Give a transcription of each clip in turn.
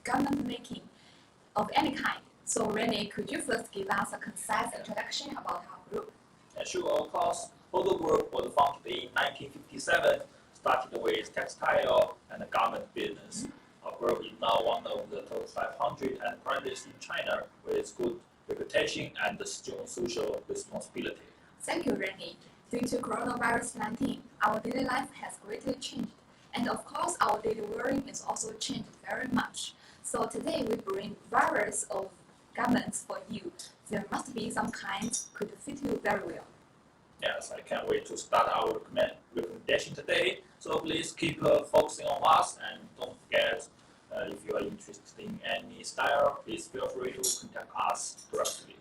garment making of any kind. So Rene, could you first give us a concise introduction about our group? Sure, of course. Photo Group was founded in 1957, started with textile and garment business. Our group is now one of the top 500 enterprises in China with good reputation and strong social responsibility. Thank you, Rene. Due to coronavirus 19, our daily life has greatly changed. And of course, our daily wearing is also changed very much. So today we bring various of garments for you. There must be some kinds could fit you very well. Yes, I can't wait to start our recommendation today. So please keep focusing on us and don't forget if you are interested in any style, please feel free to contact us directly.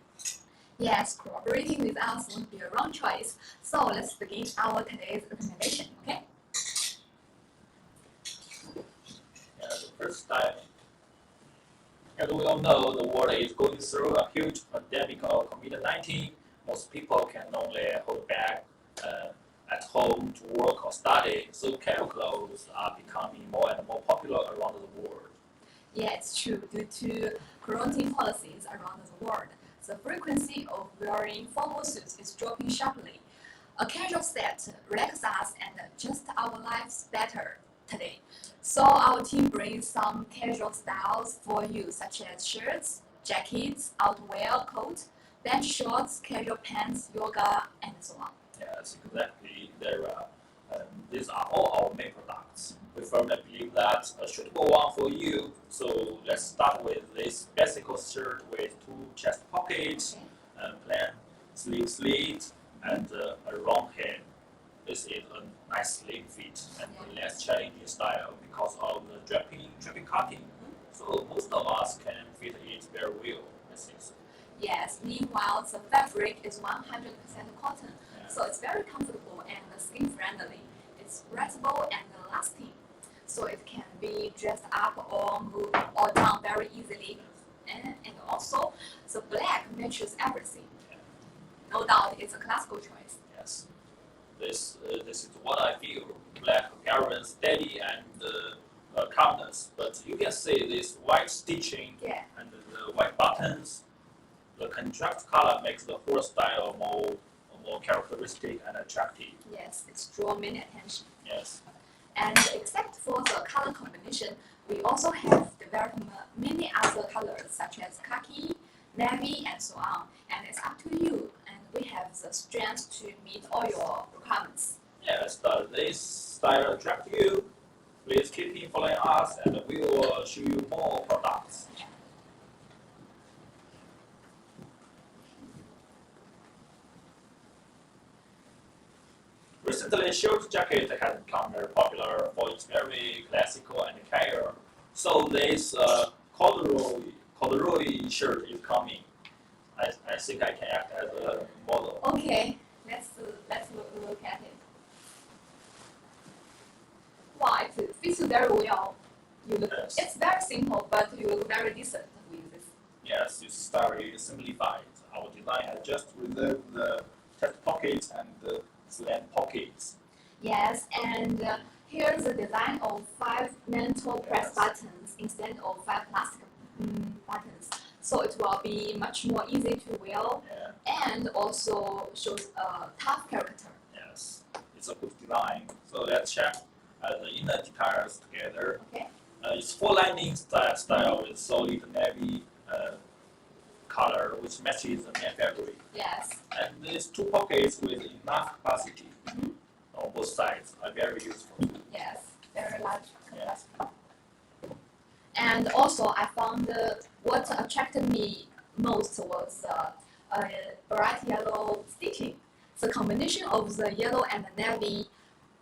Yes, cooperating with us won't be a wrong choice. So let's begin our today's recommendation, okay? The first style. As we all know, the world is going through a huge pandemic of COVID-19. Most people can only hold back at home to work or study, so casual clothes are becoming more and more popular around the world. Yeah, it's true. Due to quarantine policies around the world, the frequency of wearing formal suits is dropping sharply. A casual set relaxes us and adjusts our lives better today. So our team brings some casual styles for you, such as shirts, jackets, outerwear, coats, bench shorts, casual pants, yoga, and so on. Yes, exactly. These are all our main products. We firmly believe that a suitable one for you. So let's start with this basic shirt with two chest pockets, plain sleeve slit, and a round hem. This is a nice slim fit and less challenging style because of the draping cutting. So most of us can fit it very well, I think so. Yes, meanwhile, the fabric is 100% cotton, so it's very comfortable and skin friendly. It's breathable and lasting, so it can be dressed up or moved or down very easily. And also, the black matches everything. No doubt, it's a classical choice. Yes, this is what I feel. Black guarantees steady and calmness, but you can see this white stitching and the white buttons. The contrast color makes the whole style more characteristic and attractive. Yes, it's drawn many attention. Yes. And except for the color combination, we also have developed many other colors such as khaki, navy, and so on. And it's up to you. And we have the strength to meet all your requirements. Yes, does this style attract you? Please keep following us, and we will show you more products. Recently, shirt jacket has become very popular for its very classical and casual. So this corduroy shirt is coming. I think I can act as a model. Okay, let's look at it. Wow, it fits you very well. Yes. It's very simple, but you look very decent with this. Yes, this style is simplified. Our design has just removed the chest pockets and the slant pockets. Yes, and here's the design of 5 mental press buttons instead of 5 plastic buttons. So it will be much more easy to wear and also shows a tough character. Yes, it's a good design. So let's check the inner details together. Okay. It's full lining style with solid navy color, which matches the main fabric. Yes. And these two pockets with enough capacity on both sides are very useful. Yes, very large capacity. And also, I found what attracted me most was bright yellow stitching. The combination of the yellow and the navy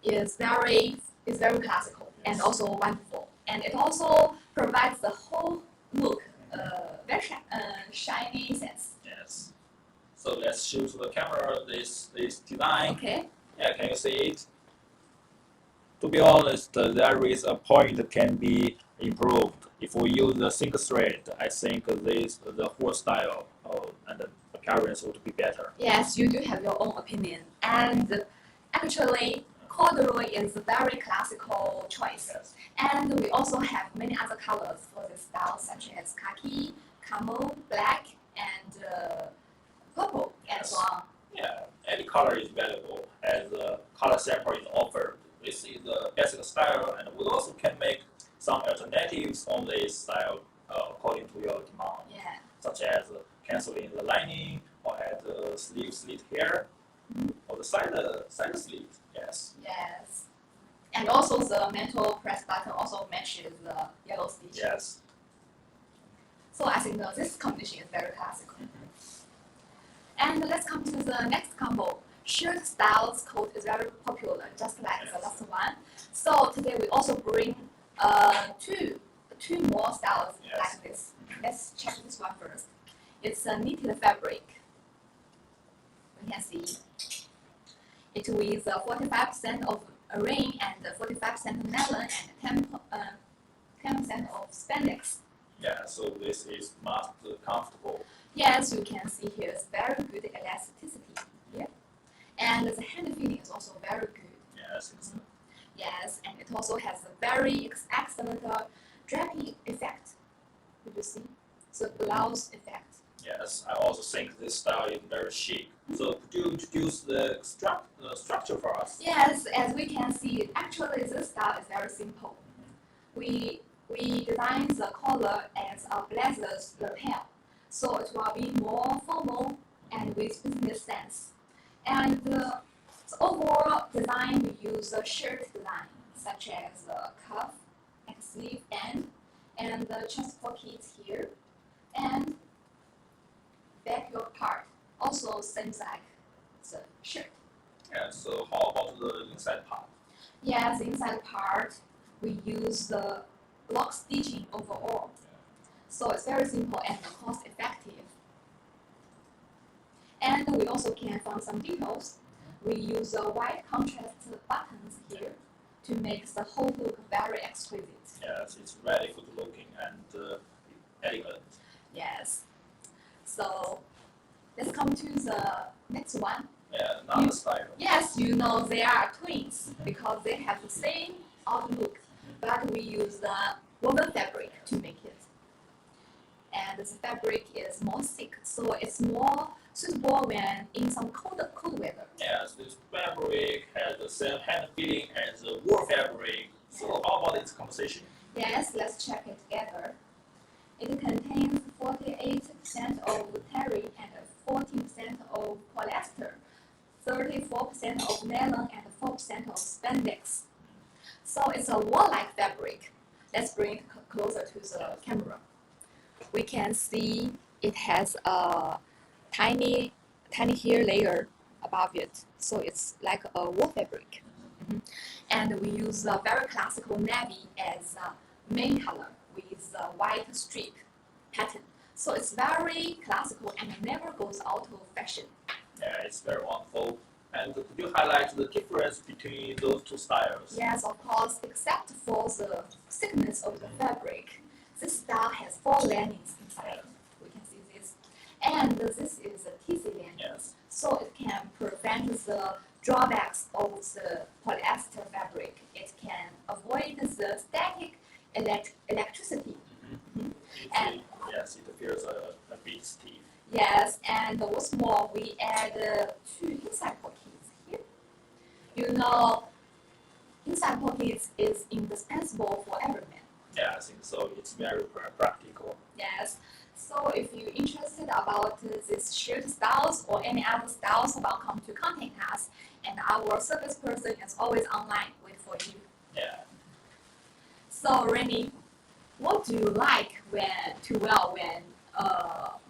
is very classical and also wonderful. And it also provides the whole look very shiny sense. Yes. So let's show to the camera this design. Okay. Yeah, can you see it? To be honest, there is a point that can be improved. If we use a single thread, I think the whole style and the appearance would be better. Yes, you do have your own opinion. And actually, corduroy is a very classical choice. Yes. And we also have many other colors for this style, such as khaki, camel, black, and purple, and so on. Yeah, any color is valuable as the color sample is offered. This is the basic style, and we also can make some alternatives on this style according to your demand, Yeah. such as canceling the lining or add the sleeve slit here, or the side sleeve. Yes. Yes. And also the metal press button also matches the yellow stitch. Yes. So I think this combination is very classical. And let's come to the next combo. Shirt styles code is very popular, just like the last one. So today we also bring two more styles like this. Let's check this one first. It's a knitted fabric. You can see it with 45% of rain and 45% nylon and 10% of spandex. Yeah, so this is most comfortable. Yes, you can see here it's very good elasticity here. And the hand feeling is also very good. Yes, it's Yes, and it also has a very excellent draping effect. Did you see? The blouse effect. Yes, I also think this style is very chic. So could you introduce the structure for us? Yes, as we can see, actually this style is very simple. We designed the collar as a blazer's lapel, so it will be more formal and with business sense. And the overall design, we use a shirt design, such as the cuff and sleeve end, and the chest pockets here, and backyard part, also same like the shirt. Yeah, so how about the inside part? Yes, the inside part, we use the block stitching overall. So it's very simple and cost effective. And we also can find some details. We use white contrast buttons here to make the whole look very exquisite. Yes, it's very good looking and elegant. Yes. So let's come to the next one. Yeah, another style. Yes, you know they are twins because they have the same outlook, but we use the woven fabric to make it. And the fabric is more thick, so it's more suitable when in some cold weather. Yes, this fabric has the same hand feeling as the wool fabric. So how about its composition? Yes, let's check it together. It contains 48% of terry and 14% of polyester, 34% of nylon and 4% of spandex. So it's a wool-like fabric. Let's bring it closer to the camera. We can see it has a tiny hair layer above it, so it's like a wool fabric. And we use a very classical navy as a main color with a white strip pattern. So it's very classical and it never goes out of fashion. Yeah, it's very wonderful. And could you highlight the difference between those two styles? Yes, of course, except for the thickness of the fabric. This style has 4 linings inside. We can see this. And this is a TC lining. Yes. So it can prevent the drawbacks of the polyester fabric. It can avoid the static electricity. And yes, it feels a bit stiff. yes, and what's more, we add 2 inside pockets here. You know, inside pockets is indispensable for every man. Yeah, I think so. It's very practical. Yes. So if you're interested about these shirt styles or any other styles, welcome to contact us. And our service person is always online wait for you. Yeah. So Remy, what do you like to wear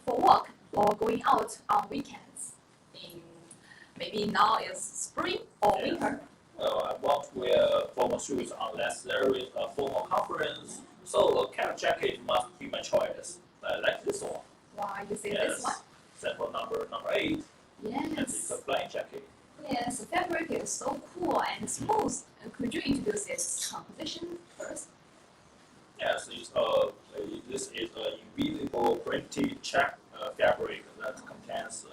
for work or going out on weekends? Maybe now is spring or winter. Well, I want to wear formal shoes unless there is a formal conference. So a cap jacket must be my choice. Like this one. Wow, you see Yes. this one? Sample number 8. And it's Yes. a plain jacket. Yes, the fabric is so cool and smooth. Could you introduce its composition first? Yes, this is an invisible printed check fabric that contains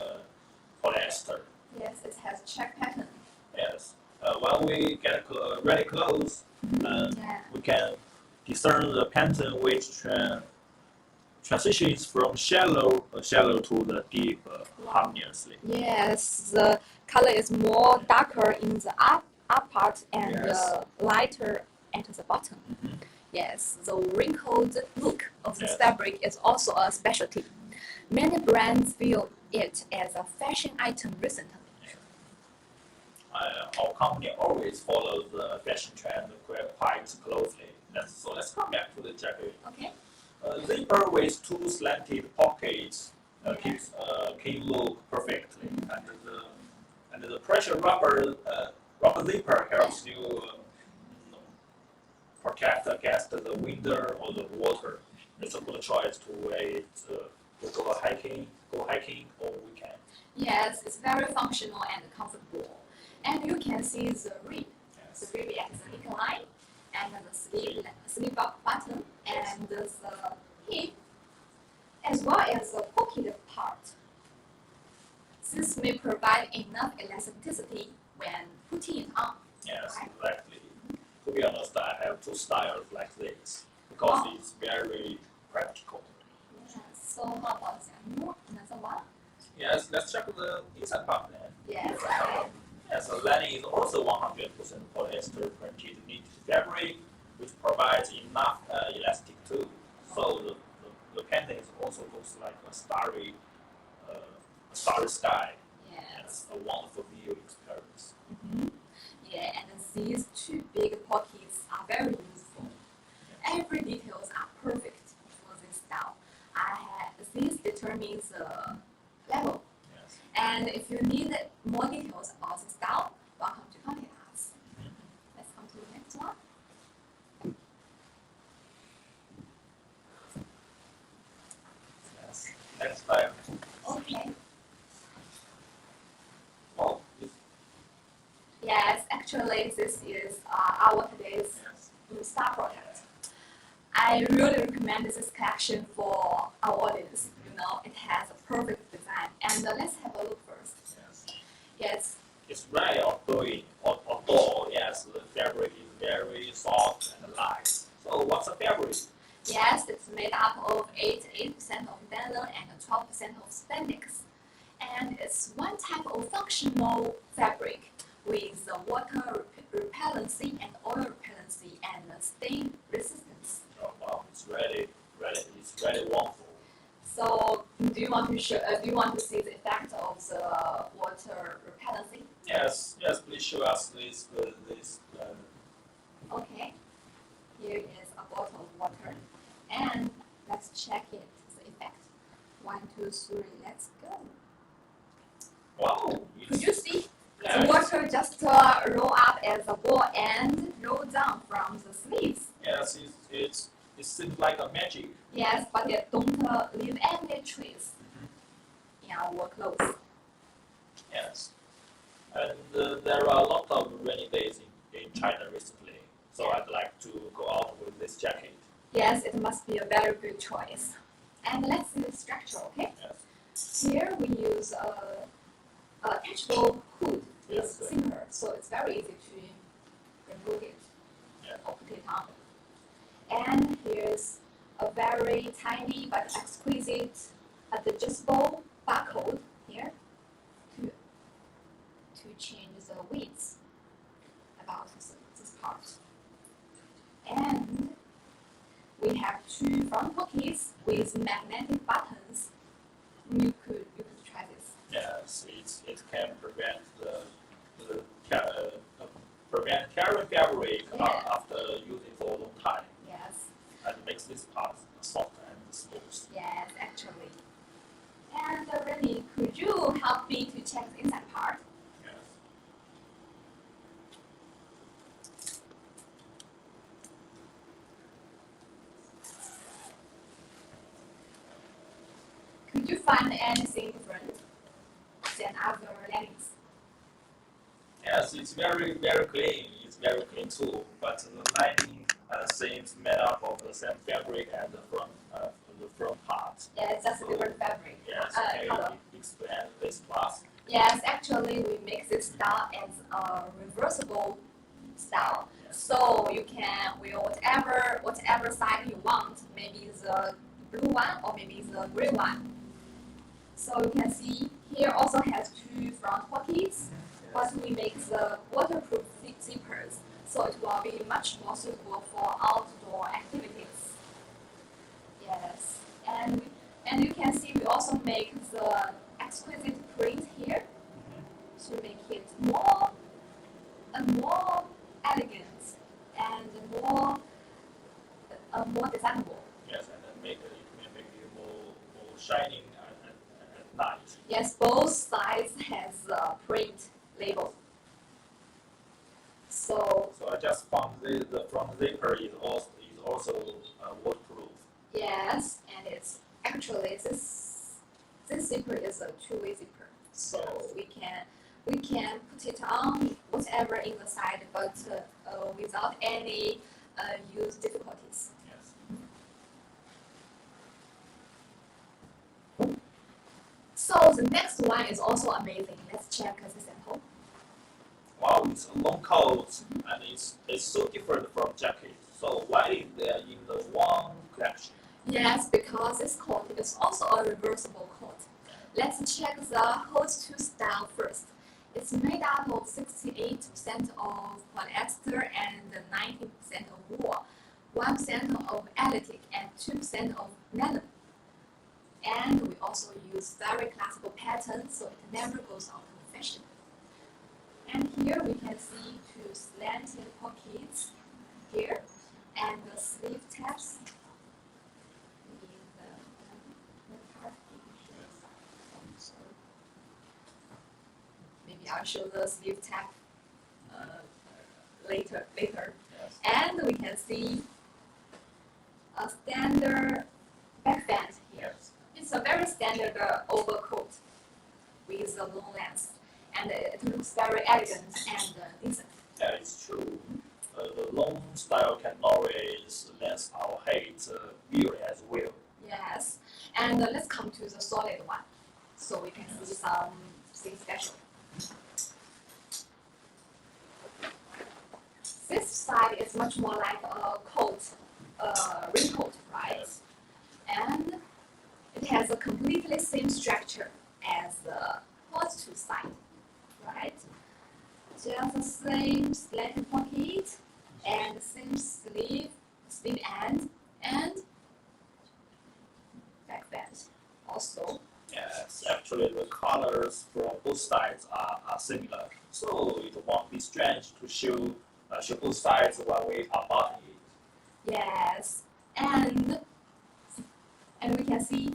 polyester. Yes, it has check pattern. Yes. When we get transitions from shallow to the deep harmoniously. Yes, the color is more darker in the up part and Yes. lighter at the bottom. Mhm. Yes, the wrinkled look of this Yes. fabric is also a specialty. Many brands view it as a fashion item recently. Our company always follows the fashion trend quite closely. Let's come back to the jacket. Okay. Zipper with two slanted pockets Yeah. can look perfectly, and the pressure rubber zipper helps you protect against the wind or the water. It's a good choice to go hiking on weekend. Yes, it's very functional and comfortable. And you can see the rib. The Yes. rib at the neckline and the sleeve button and the hip, as well as the pocket part. This may provide enough elasticity when putting it on. Yes, Right. exactly. To be honest, I have two styles like this because it's very practical. Yes. So how about another one? Yes, let's check the inside part then. Yes. Yes, the lining is also 100% polyester printed knit fabric, which provides enough elastic too. So the painting also looks like a starry sky. Yes. Yes, a wonderful view experience. Yeah, and these two big pockets are very useful. Every details are perfect for this style. This determines the level. Yes. And if you need more details about the style, welcome to contact us. Let's come to the next one. Yes. Next time. Okay. Well, Yes, actually, this is our today's yes. star project. I really recommend this collection for our audience. You know, it has a perfect design. And let's have a look first. Yes. Yes, It's very outdoor. Yes, the fabric is very soft and light. So what's the fabric? yes, it's made up of 88% of nylon and 12% of spandex. And it's one type of functional fabric with the water repellency and oil repellency and stain resistance. Oh, wow, it's really wonderful. So, do you want to see the effect of the water repellency? Yes, please show us this. Okay. Here is a bottle of water, and let's check it. The effect. 1, 2, 3. Let's go. Wow. Could you see? Yes. The water just roll up as a ball and roll down from the sleeves. Yes, it seems like a magic. Yes, but it don't leave any trace in our clothes. Yes. And there are a lot of rainy days in China recently, so I'd like to go out with this jacket. Yes, it must be a very good choice. And let's see the structure, okay? Yes. Here we use a attachable hood with Yes. zipper, so it's very easy to remove it Yeah. or put it on. And here's a very tiny but exquisite adjustable barcode here to change the width about this part. And we have two front pockets with magnetic buttons. You could try this. Yes, it can prevent prevent carrying fabric Yeah. after using for a long time, Yes, and makes this part soft and smooth. yes, actually. And Rennie, could you help me to check the inside part? Yes. Could you find anything different than other leggings? Yes, it's very clean. It's very clean too. But the lining seems made up of the same fabric as the front part. Yeah, it's just a different fabric. Yes, can Color. you explain this plus? Yes, actually, we make this style as a reversible style. Yes. So you can wear whatever size you want. Maybe the blue one or maybe the green one. So you can see here also has two front pockets, but we make the waterproof zippers, so it will be much more suitable for outdoor activities. Yes, and you can see we also make the exquisite print here to make it more elegant and more desirable. Yes, and then make it can make it more shining at night. Yes, both sides has a print label. So I just found the front zipper is also waterproof. yes, and it's actually this zipper is a two-way zipper, so we can put it on whatever in the side, but without any use difficulties. Yes. So the next one is also amazing. Let's check the sample. Wow, it's a long coat and it's so different from jacket. So why is there in the one collection? Yes, because this coat is also a reversible coat. Let's check the hose to style first. It's made up of 68% of polyester and 90% of wool, 1% of elastic and 2% of nylon. And we also use very classical patterns, so it never goes out of fashion. And here we can see two slanted pockets here, and the sleeve tabs. Maybe I'll show the sleeve tab later. Yes. And we can see a standard backband here. Yes. It's a very standard overcoat with a long length, and it looks very elegant and decent. That is true. The long style can always length our height wearing as well. Yes, and let's come to the solid one, so we can see something special. This side is much more like a coat, raincoat, right? Yes. And it has a completely same structure as the positive side, right? Just the same slanted pocket and the same sleeve end and backband also. Yes, actually the colors from both sides are similar, so it won't be strange to show both sides when we unbutton it. Yes, and we can see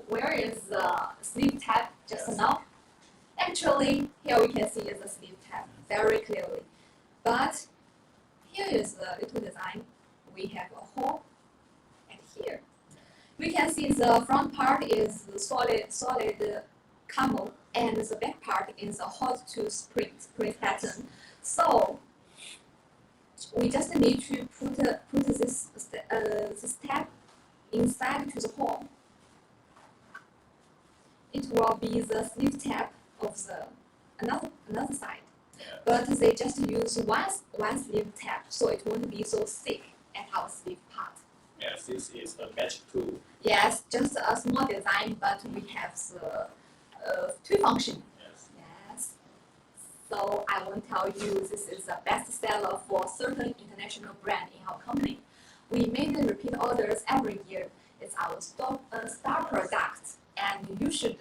where is the sleeve tab just Yes. now. Actually, here we can see is the sleeve tab very clearly, but here is the little design. We have a hole, and here we can see the front part is the solid camel, and the back part is a hot tooth print pattern. So we just need to put this tab inside to the hole. It will be the sleeve tab of the another side, Yes. but they just use one sleeve tab, so it won't be so thick at our sleeve part. Yes, this is a magic tool. Yes, just a small design, but we have the two function. Yes. Yes. So I won't tell you this is a best seller for certain international brand in our company. We make repeat orders every year. It's our star product, and you should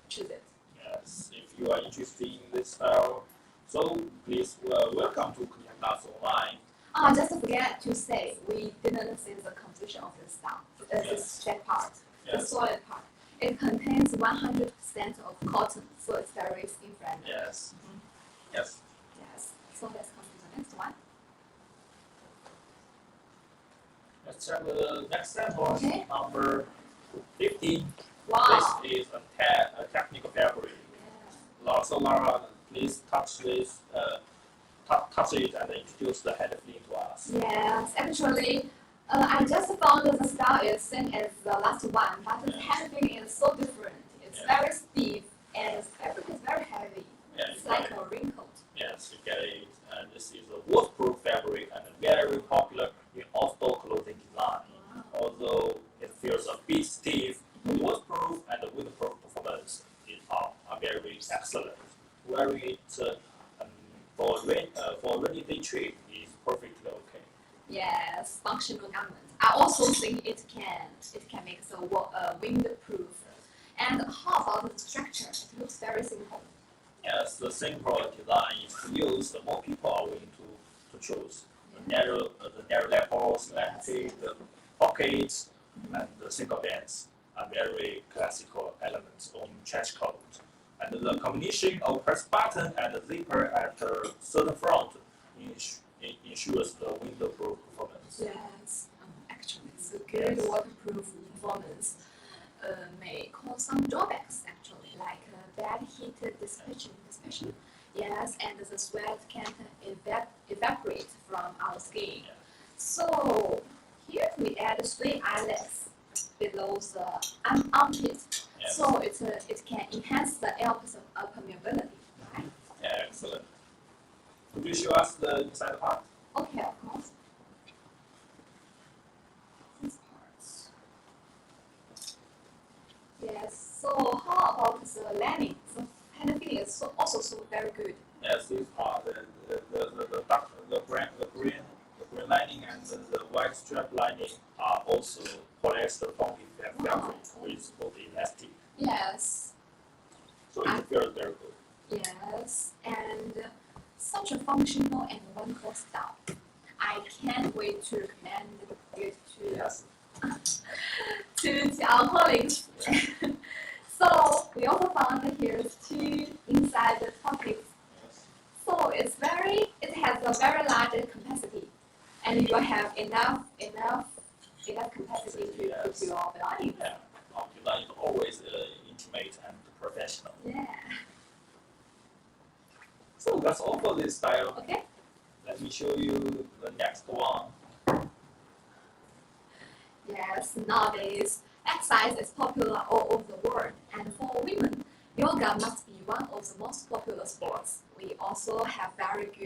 choose it. Yes, if you are interested in this style, so please welcome to contact us online. Just forget to say we didn't see the composition of this style. This that part, the Yes. solid part. It contains 100% of cotton, so it's very skin friendly. Yes. Mhm. Yes. Yes. So let's come to the next one. Let's check the next sample. Okay. Number 15. Wow. This is a technical fabric. Yeah. So Lara, please touch this, touch it and introduce the head flame to us. Yes, actually, I just found that the style is same as the last one, but the hand thing is so different. It's Yeah. very stiff and the fabric is very heavy. Yeah, It's you like get a raincoat. Yes, you get it. And this is a waterproof fabric and very popular in outdoor clothing design. Wow. Although it feels a bit bit stiff, waterproof and windproof performance are very excellent. Wearing it for rainy day trip is perfectly okay. Yes, functional garment. I also think it can make the windproof. And how about the structure? It looks very simple. Yes, the simple design is used. More people are willing to choose. The narrow lapels, lengthy, the pockets, and the single bands are very classical elements on trench coat. And the combination of press button and zipper at the certain front ensures the windproof performance. Yes, actually, it's a good waterproof performance. May cause some drawbacks actually, like bad heat dissipation. Yes, and the sweat can't evaporate from our skin. Yeah. So here we add 3 eyelets below the armpit, Yes. so it can enhance the air permeability, right? Yeah, excellent. Could you show us the inside part? Okay, of course. This part. Yes. So how about the lining? The hand feeling is also very good. Yes, these are the green lining and the white strap lining are also polyester foam fabric with both elastic. Yes. So it feels very good. Yes, and such a functional and wonderful style. I can't wait to recommend it to Yes. to our colleagues. So we also found here 2 inside the pockets. Yes. So it has a very large capacity, and you will have enough capacity to Yes. put your belongings. Yeah. Our design is always intimate and professional. Yeah. So that's all for this style. Okay. Let me show you the next one. Yes, nowadays exercise is popular all over the world, and for women, yoga must be one of the most popular sports. We also have good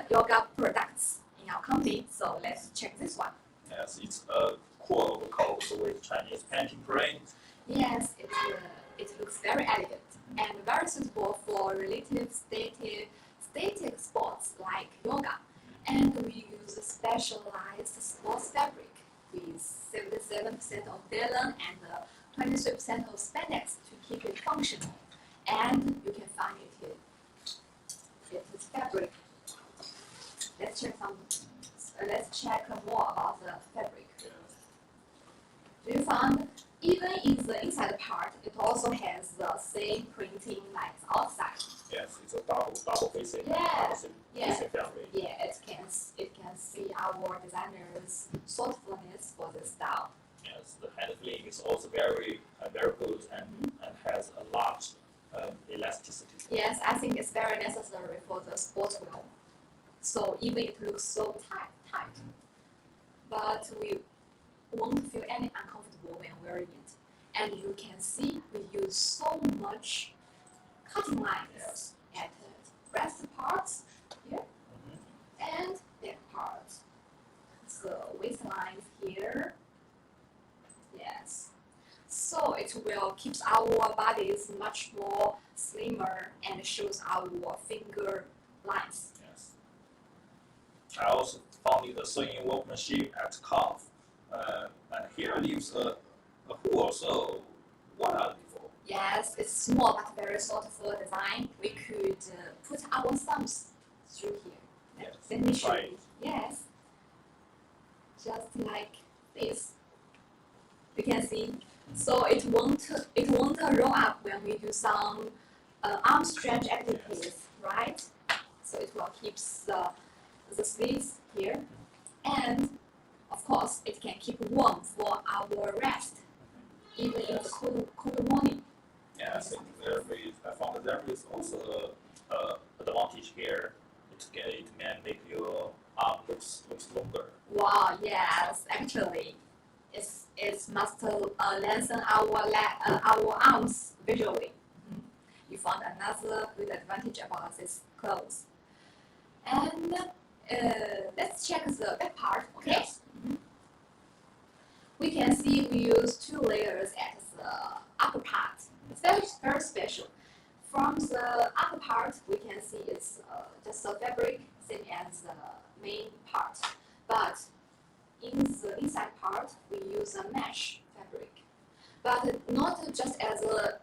yoga products in our company. So let's check this one. Yes, it's a cool coat with Chinese painting print. Yes, it looks very elegant and very suitable for relative static sports like yoga. And we use a specialized sports fabric with 77% of nylon and 23% of spandex to keep it functional. And you can find it here. It is fabric. Let's check more about the fabric. Do you find even in the inside part, it also has the same printing like the outside. Yes, it's a double facing. Yeah. Facing fabric. Yeah, it can see our designers' thoughtfulness for the style. Yes, the hand feeling is also very good and has a large elasticity. Yes, I think it's very necessary for the sportswear. So even it looks so tight, but we won't feel any uncomfortable when wearing it. And you can see we use so much cutting lines Yes. at the breast parts here and neck parts. The waistline here. Yes. So it will keep our bodies much more slimmer and shows our finger lines. Yes. I also found the sewing workmanship at cuff, and here leaves a hole. So what are they for? Yes, it's small but very thoughtful design. We could put our thumbs through here. Yes. Let me show Try you. it. Yes. Just like this. You can see. So it won't roll up when we do some arm stretch activities, right? So it will keep the sleeves here, and of course it can keep warm for our rest, even in the cold morning. Yeah, I think I found that there is also a advantage here. It can make your arm looks longer. Wow, yes, actually, it must lengthen our arms visually. You found another good advantage about this clothes. And let's check the back part, okay? Yes. we can see we use 2 layers at the upper part. It's very special. From the upper part, we can see it's just a fabric, same as the main part. But in the inside part, we use a mesh fabric. But not just as a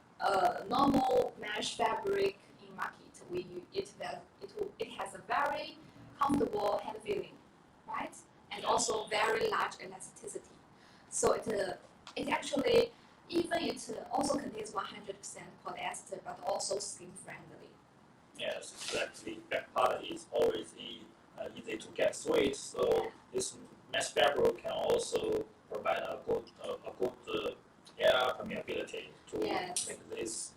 normal mesh fabric in market. It has a very comfortable hand feeling, right? And also very large elasticity. So it actually, even it also contains 100% polyester, but also skin friendly. Yes, exactly. Back part is always easy to get sweat, so this mesh fabric can also provide a good air permeability to make this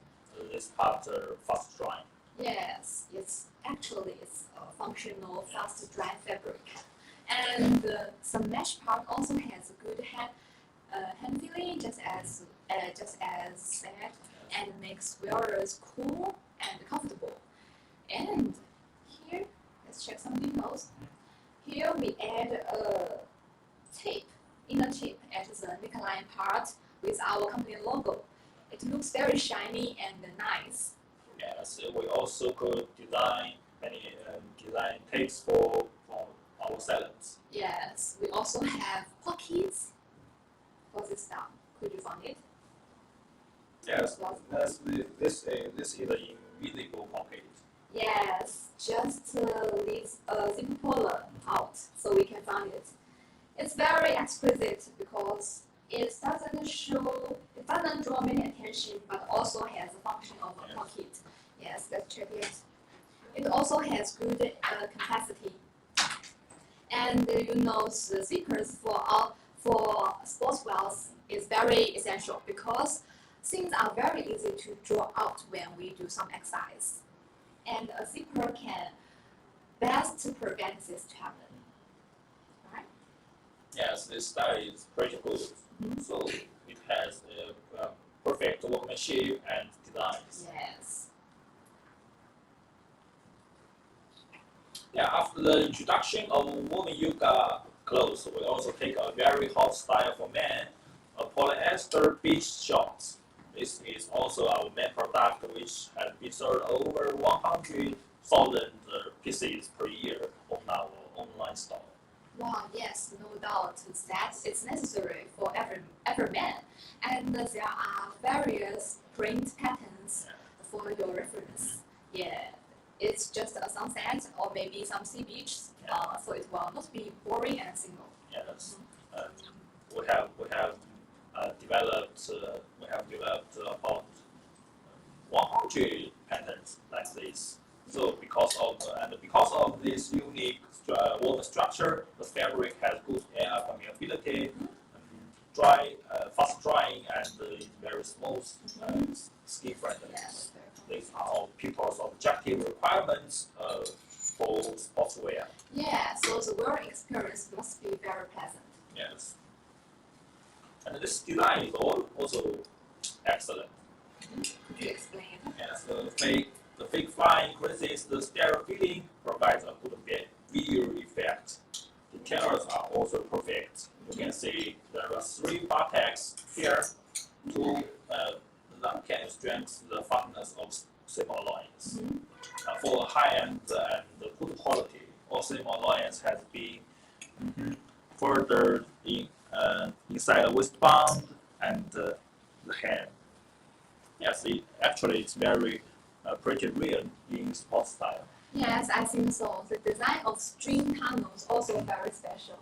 part fast drying. Yes, it's a functional fast dry fabric, and the mesh part also has a good hand feeling, just as said, and makes wearers cool and comfortable. And here, let's check some details. Here we add a inner tape at the neckline part with our company logo. It looks very shiny and nice. Yes, we also could design many design tapes for our salads. Yes, we also have pockets for this style. Could you find it? Yes, this is an invisible pocket. Yes, just leaves a zip puller out so we can find it. It's very exquisite because it doesn't draw many attention, but also has a function of a pocket. Yes, let's check it. It also has good capacity. And the zippers for sports wears is very essential because things are very easy to draw out when we do some exercise. And a zipper can best prevent this to happen. Right? Yes, this style is pretty good. So it has a perfect workmanship and designs. Yes. Yeah, after the introduction of women yoga clothes, we also take a very hot style for men, a polyester beach shorts. This is also our main product, which has been sold over 100,000 pieces per year on our online store. Wow, yes, no doubt that it's necessary for every man. And there are various print patterns for your reference. Yeah, it's just a sunset or maybe some sea beach, so it will not be boring and single. Yes, we have developed about 100 patterns like this. So because of this unique woven structure, the fabric has good air permeability, fast drying, and is very smooth, skin friendly. Yes. These are all people's objective requirements for sportswear. Yeah, so the wearing experience must be very pleasant. Yes. And this design is also excellent. Could you explain? Yes, the fake fly increases the stereo feeling, provides a good visual effect. The tails are also perfect. You can see there are 3 buttocks here that can strengthen the firmness of seam loins. For high-end and good quality, all seam loins has been further inside the waistband and the hem. Yes, it's very pretty real in sports style. Yes, I think so. The design of string tunnels also very special.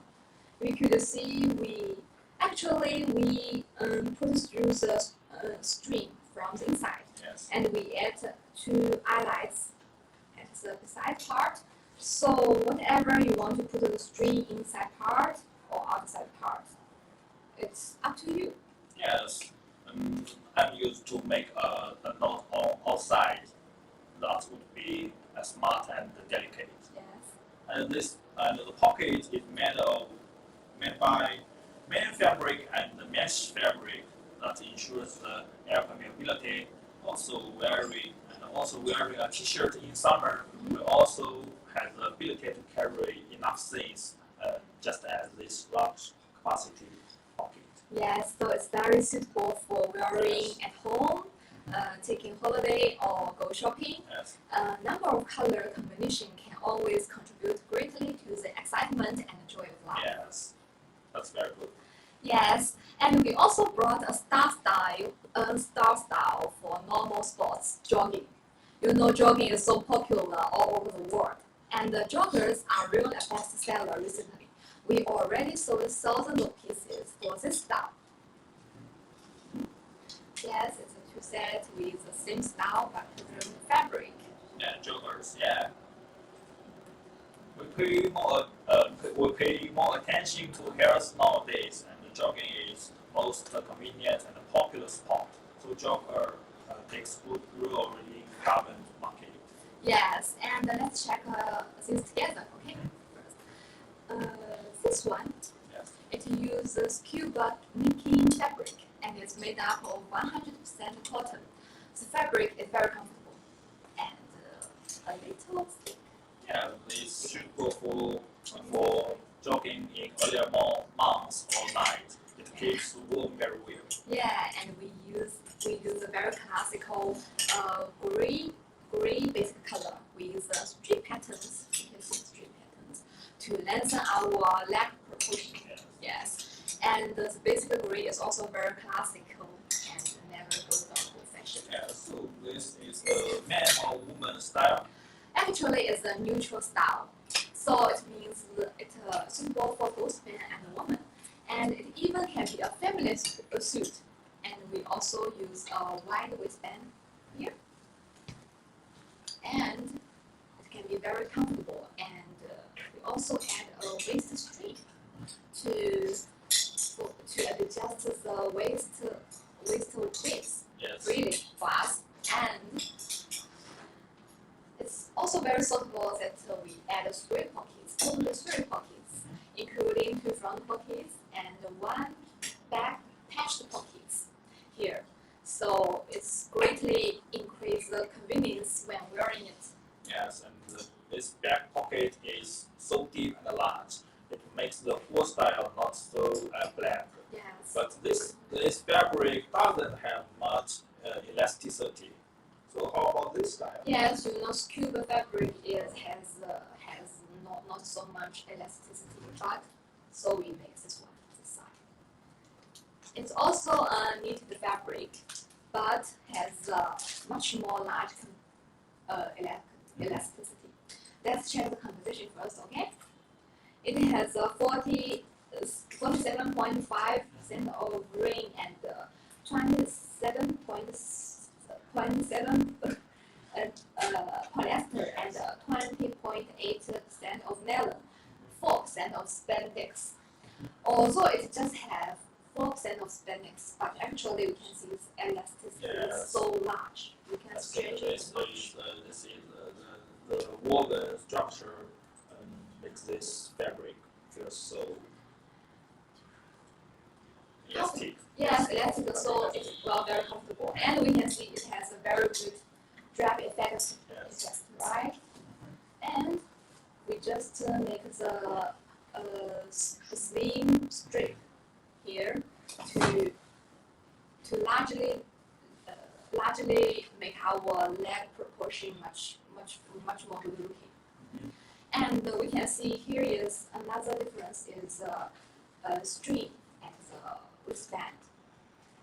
We could see we put through the string from the inside, Yes. and we add 2 eyelets at the beside part. So whatever you want to put the string inside part or outside part, it's up to you. Yes. I'm used to make a knot on outside. That would be smart and delicate. Yes. And the pocket is made by main fabric and the mesh fabric that ensures the air permeability. Also wearing a t-shirt in summer, we also have the ability to carry enough things, just as this large capacity pocket. Yes, so it's very suitable for wearing at home, taking holiday or go shopping. Yes. Number of color combination can always contribute greatly to the excitement and joy of life. Yes. That's very good. Yes, and we also brought a star style for normal sports, jogging. You know, jogging is so popular all over the world, and the joggers are really a bestseller recently. We already sold thousands of pieces for this style. Yes, it's a two set with the same style but different fabric. Yeah, joggers. Yeah. We pay more attention to health nowadays, and jogging is the most convenient and popular sport. So jogger takes good role in carbon market. Yes, and let's check these together, okay? This one, Yes. it uses scuba knitting fabric and is made up of 100% cotton. The fabric is very comfortable and a little thick. Yeah, this should go for jogging in earlier months or night. It keeps warm very well. Yeah, and we use a very classical gray basic color with strip patterns. You can see strip patterns to lengthen our leg proportion. Yes. Yes, and the basic gray is also very classical and never goes out of fashion. Yeah, so this is a man or woman style. Actually, it's a neutral style, so it means it's suitable for both men and women, and it even can be a feminist suit. And we also use a wide waistband here, and it can be very comfortable. And we also add a waist strap to adjust the waist width Yes. freely for us, and it's also very suitable that we add three pockets, totally three pockets, including two front pockets and one back patched pockets here. So it's greatly increase the convenience when wearing it. Yes, and this back pocket is so deep and large. It makes the whole style not so bland. Yes. But this fabric doesn't have much elasticity. So how about this style? Yes, you know, scuba fabric has not so much elasticity, but so we make this one this side. It's also a knitted fabric, but has much more large elasticity. Let's check the composition first, okay? It has 47.5% of rain and 27.7 polyester and 20.8% of nylon, 4% of spandex. Although it just have 4% of spandex, but actually we can see its elasticity Yes. is so large. We can stretch it much. This is the woven structure makes this fabric feel so elastic. Yes, elastic, so it's very comfortable, and we can see it has a very good drag effect, Yes. right? And we just make the slim strip here to largely make our leg proportion much more good looking. And we can see here is another difference is a string at the waistband.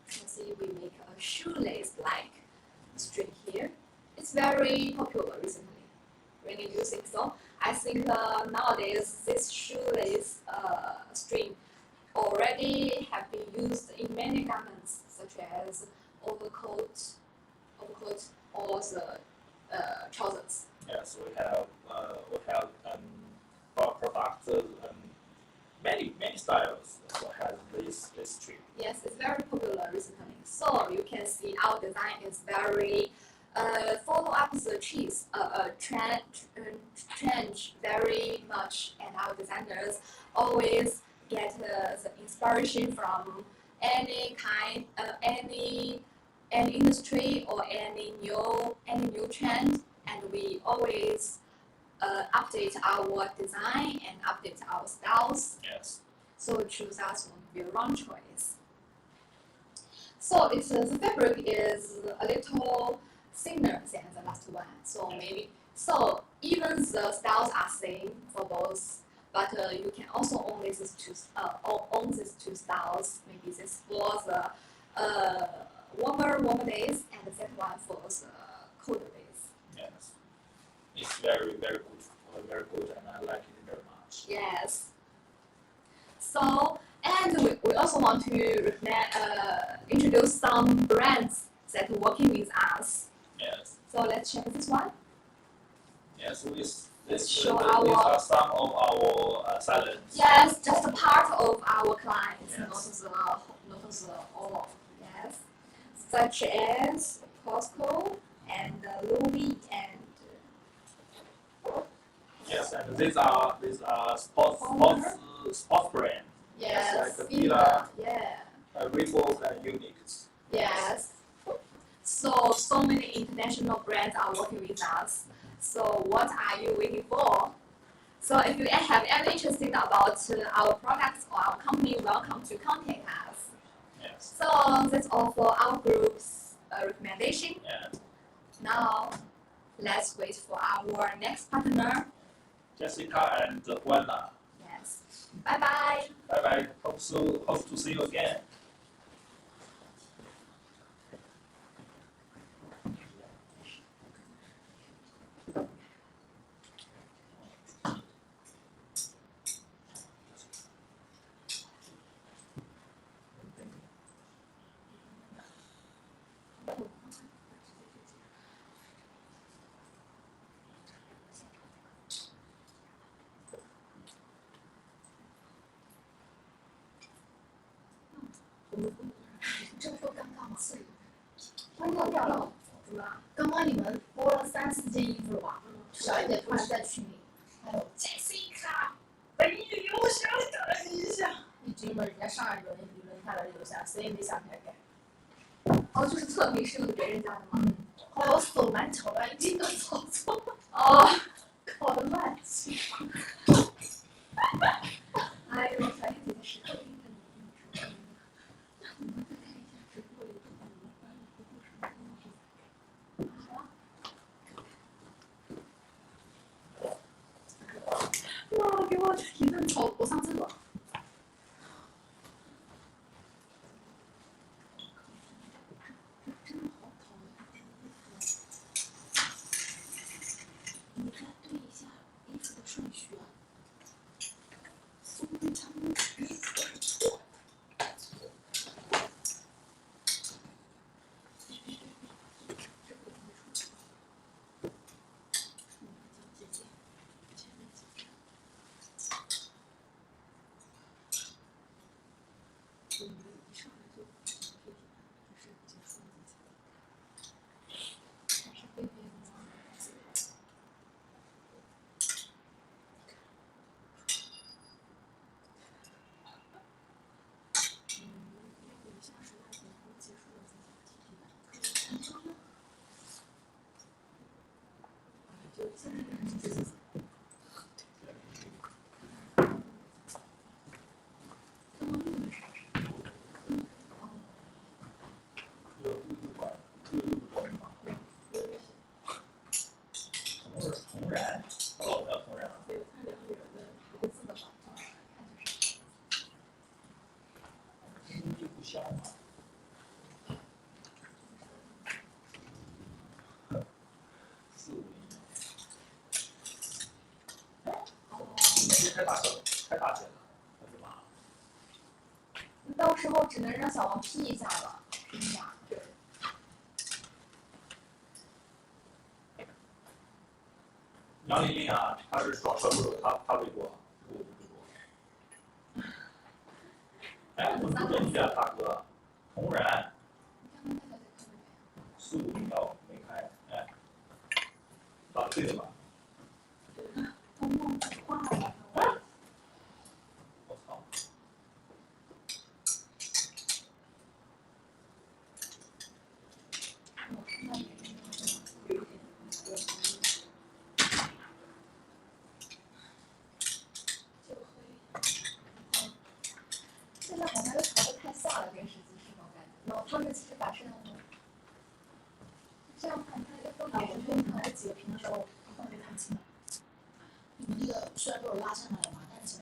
You can see we make a shoelace-like string here. It's very popular recently. Really, you think so? I think nowadays this shoelace string already have been used in many garments, such as overcoat, or the trousers. Yes, we have products many styles that has this strip. Yes, it's very popular recently. So you can see our design is very follow up the trend very much, and our designers always get the inspiration from any kind, any industry or any new trend, and we always update our design and update our styles. Yes. So choose us won't be a wrong choice. So it's the fabric is a little thinner than the last one. So maybe even the styles are same for both, but you can also own these two styles. Maybe this for the warmer days, and the second one for the colder days. Yes, it's very very good, and I like it very much. Yes. So, and we also want to introduce some brands that are working with us. Yes. So let's check this one. Yes, these Show are some of our sellers. Yes, just a part of our clients, Yes. not the all. Yes, such as Costco and Louis and Yes, and these are sports brand. yes, Like Fila, yeah. Repos, and Unix. Yes. So many international brands are working with us. So what are you waiting for? So if you have any interested about our products or our company, welcome to contact us. Yes. So that's all for our group's recommendation. Yeah. Now let's wait for our next partner. Jessica and Juana. Yes. Bye bye. Bye bye. Hope to see you again.这不尴尬吗？关掉了，怎么了？刚刚你们播了3、4件衣服了吧？小一姐突然在群里，还有 Jessica， 等一留下，等一下。一直因为人家上一轮下来留下，所以没想起来改。哦，就是特评是用的别人家的吗？后来我手蛮巧的，一定能操作。哦，搞得乱七八糟。哎呦，小一姐的时刻。哇，给我一顿头，我上厕所。真的好讨厌。你再对一下衣服的顺序啊。说不定他们衣服都是错的。同然，哦，叫同然。衣服香吗？太大件了，是吧？到时候只能让小王 P 一下了，P 一下。对。杨丽丽啊，她是双手手，她微博，我不微博。哎，我不认识啊，大哥，同然。45秒没开，哎，打对了吧？他弄坏了。我操！现在好像又调的太下了，电视机是种感觉。然后他们顺，不如拉伸很